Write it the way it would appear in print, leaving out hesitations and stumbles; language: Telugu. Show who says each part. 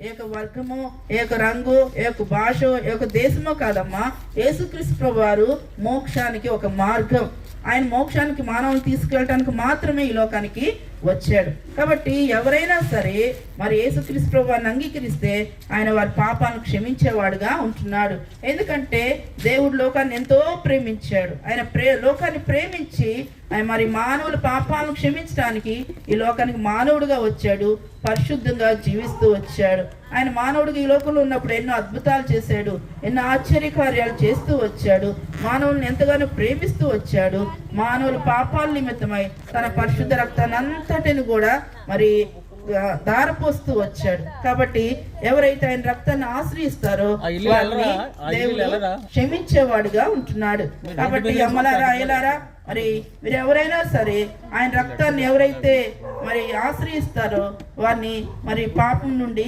Speaker 1: ఏ యొక్క వర్గము, ఏ యొక్క రంగు, ఏ యొక్క భాష, ఏ యొక్క దేశమో కాదమ్మా. యేసుక్రీస్తు ప్రభువారు మోక్షానికి ఒక మార్గం. ఆయన మోక్షానికి మానవుని తీసుకెళ్ళటానికి మాత్రమే ఈ లోకానికి వచ్చాడు. కాబట్టి ఎవరైనా సరే మరి యేసుక్రీస్తు ప్రభువారిని అంగీకరిస్తే ఆయన వారి పాపాలను క్షమించేవాడుగా ఉంటున్నాడు. ఎందుకంటే దేవుడు లోకాన్ని ఎంతో ప్రేమించాడు. ఆయన లోకాన్ని ప్రేమించి ఆయన మరి మానవుల పాపాలను క్షమించడానికి ఈ లోకానికి మానవుడిగా వచ్చాడు. పరిశుద్ధంగా జీవిస్తూ వచ్చాడు. ఆయన మానవుడిగా ఈ లోకంలో ఉన్నప్పుడు ఎన్నో అద్భుతాలు చేశాడు, ఎన్నో ఆశ్చర్యకార్యాలు చేస్తూ వచ్చాడు. మానవుల్ని ఎంతగానో ప్రేమిస్తూ వచ్చాడు. మానవుల పాపాల నిమిత్తమై తన పరిశుద్ధ రక్తాన్ని అంతటిని కూడా మరి దారపోస్తూ వచ్చాడు. కాబట్టి ఎవరైతే ఆయన రక్తాన్ని ఆశ్రయిస్తారో వారిని దేవుడు క్షమించేవాడుగా ఉంటున్నాడు. కాబట్టి అమ్మలారా, అయ్యలారా, మరి మీరు ఎవరైనా సరే ఆయన రక్తాన్ని ఎవరైతే మరి ఆశ్రయిస్తారో వారిని మరి పాపం నుండి